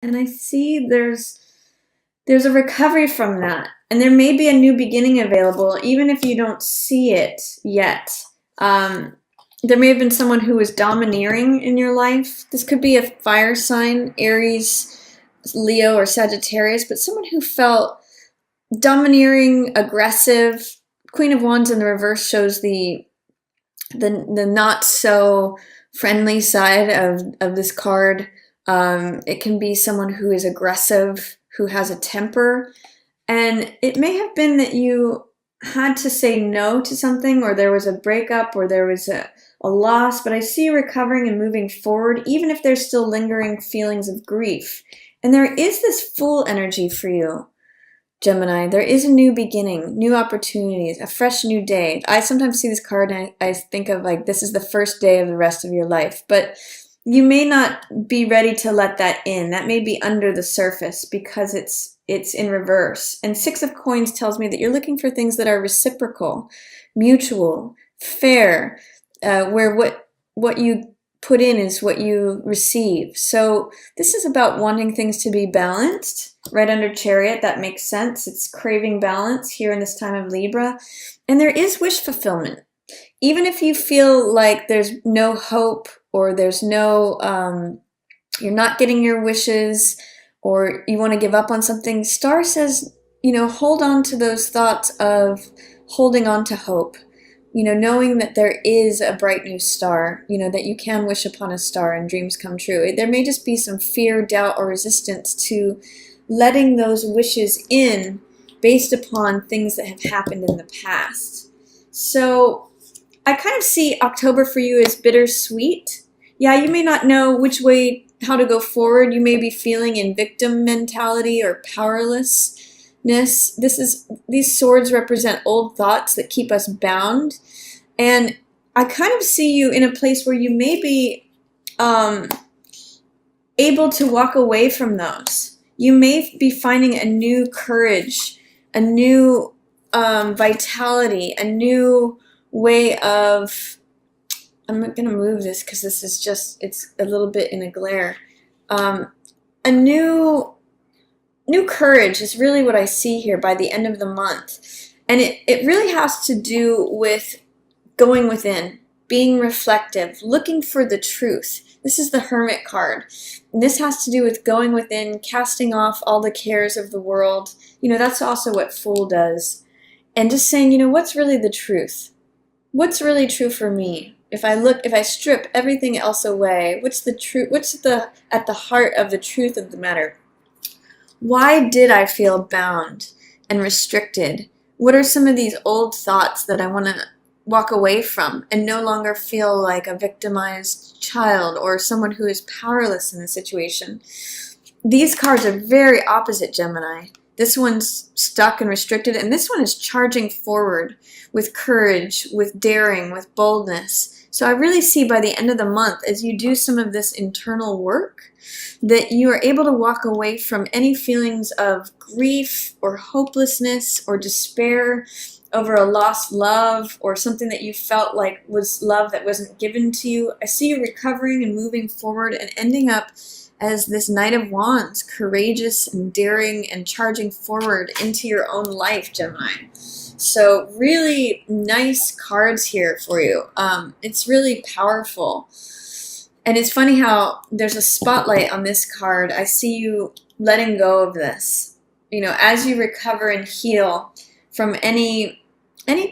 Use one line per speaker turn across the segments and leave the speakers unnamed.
And I see there's a recovery from that. And there may be a new beginning available, even if you don't see it yet. Um, there may have been someone who was domineering in your life. This could be a fire sign, Aries, Leo, or Sagittarius, but someone who felt domineering, aggressive. Queen of Wands in the reverse shows the not so friendly side of this card. It can be someone who is aggressive, who has a temper, and it may have been that you had to say no to something, or there was a breakup, or there was a loss, but I see you recovering and moving forward, even if there's still lingering feelings of grief. And there is this Fool energy for you, Gemini. There is a new beginning, new opportunities, a fresh new day. I sometimes see this card and I think of like, this is the first day of the rest of your life. But you may not be ready to let that in. That may be under the surface because it's in reverse. And Six of Coins tells me that you're looking for things that are reciprocal, mutual, fair, where what you put in is what you receive. So this is about wanting things to be balanced. Right under Chariot, that makes sense. It's craving balance here in this time of Libra. And there is wish fulfillment. Even if you feel like there's no hope, or there's no, you're not getting your wishes, or you want to give up on something, Star says, hold on to those thoughts of holding on to hope. Knowing that there is a bright new star, that you can wish upon a star and dreams come true. There may just be some fear, doubt, or resistance to letting those wishes in based upon things that have happened in the past. So I kind of see October for you as bittersweet. Yeah, you may not know which way, how to go forward. You may be feeling in victim mentality or powerlessness. These swords represent old thoughts that keep us bound. And I kind of see you in a place where you may be able to walk away from those. You may be finding a new courage, a new vitality, a new way of, I'm going to move this because this is just, it's a little bit in a glare. A new courage is really what I see here by the end of the month. And it really has to do with going within, being reflective, looking for the truth. This is the Hermit card. And this has to do with going within, casting off all the cares of the world. That's also what Fool does. And just saying, what's really the truth? What's really true for me? If I strip everything else away, what's the truth? What's at the heart of the truth of the matter? Why did I feel bound and restricted? What are some of these old thoughts that I want to walk away from and no longer feel like a victimized child or someone who is powerless in the situation? These cards are very opposite, Gemini. This one's stuck and restricted, and this one is charging forward with courage, with daring, with boldness. So I really see by the end of the month, as you do some of this internal work, that you are able to walk away from any feelings of grief or hopelessness or despair over a lost love or something that you felt like was love that wasn't given to you. I see you recovering and moving forward and ending up as this Knight of Wands, courageous and daring and charging forward into your own life, Gemini. So really nice cards here for you. It's really powerful. And it's funny how there's a spotlight on this card. I see you letting go of this. As you recover and heal from any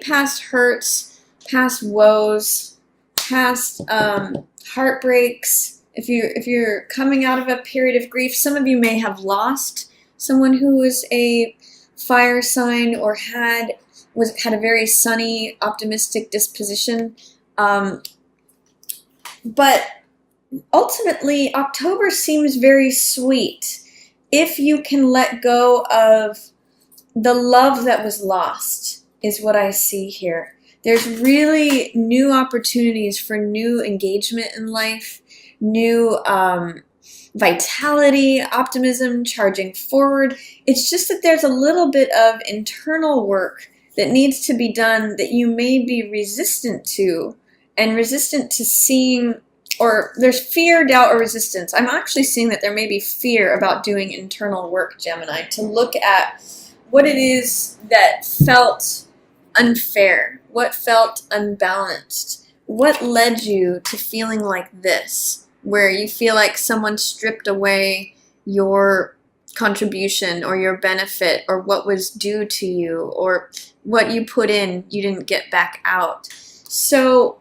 past hurts, past woes, past heartbreaks. If you're coming out of a period of grief, some of you may have lost someone who was a fire sign or had a very sunny, optimistic disposition. But ultimately, October seems very sweet if you can let go of the love that was lost, is what I see here. There's really new opportunities for new engagement in life, new vitality, optimism, charging forward. It's just that there's a little bit of internal work that needs to be done that you may be resistant to, and resistant to seeing or there's fear, doubt, or resistance. I'm actually seeing that there may be fear about doing internal work, Gemini, to look at what it is that felt unfair, what felt unbalanced, what led you to feeling like this, where you feel like someone stripped away your contribution or your benefit or what was due to you or what you put in you didn't get back out. So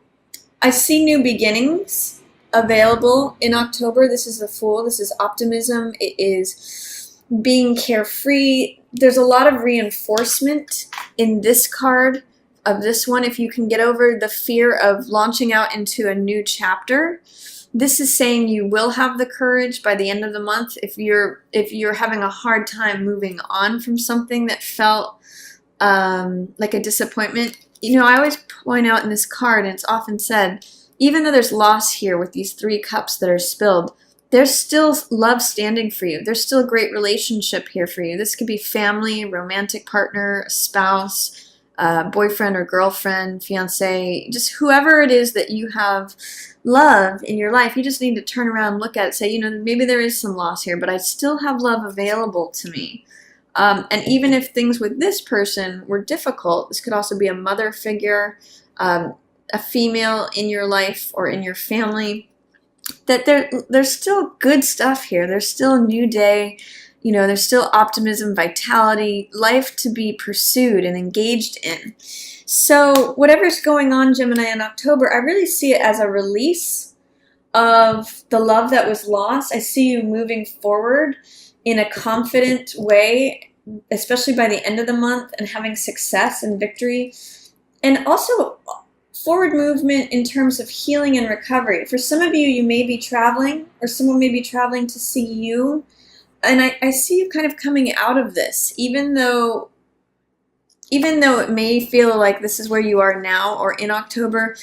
I see new beginnings available in October. This is the Fool. This is optimism. It is being carefree. There's a lot of reinforcement in this card of this one. If you can get over the fear of launching out into a new chapter, this is saying you will have the courage by the end of the month. If you're having a hard time moving on from something that felt like a disappointment, you know, I always point out in this card, and it's often said, even though there's loss here with these 3 cups that are spilled, there's still love standing for you. There's still a great relationship here for you. This could be family, romantic partner, a spouse, boyfriend or girlfriend, fiance, just whoever it is that you have love in your life. You just need to turn around and look at it and say, you know, maybe there is some loss here, but I still have love available to me. And even if things with this person were difficult, this could also be a mother figure, a female in your life or in your family, that there's still good stuff here. There's still a new day. You know, there's still optimism, vitality, life to be pursued and engaged in. So whatever's going on, Gemini, in October, I really see it as a release of the love that was lost. I see you moving forward in a confident way, especially by the end of the month, and having success and victory. And also forward movement in terms of healing and recovery. For some of you, you may be traveling, or someone may be traveling to see you. And I see you kind of coming out of this, even though it may feel like this is where you are now or in October,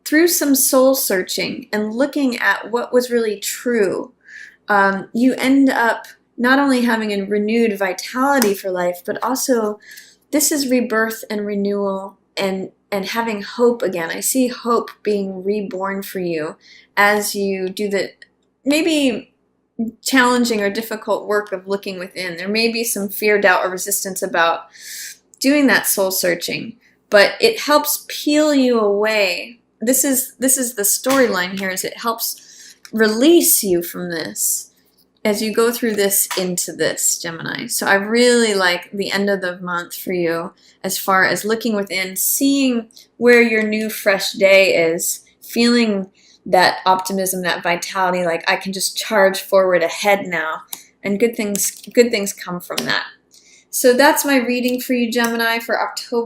through some soul searching and looking at what was really true, you end up not only having a renewed vitality for life, but also this is rebirth and renewal and having hope again. I see hope being reborn for you as you do the maybe challenging or difficult work of looking within. There may be some fear, doubt, or resistance about doing that soul searching, but it helps peel you away. This is the storyline here, is it helps release you from this as you go through this into this, Gemini. So I really like the end of the month for you as far as looking within, seeing where your new fresh day is, feeling that optimism, that vitality, like I can just charge forward ahead now, and good things come from that. So that's my reading for you, Gemini, for October.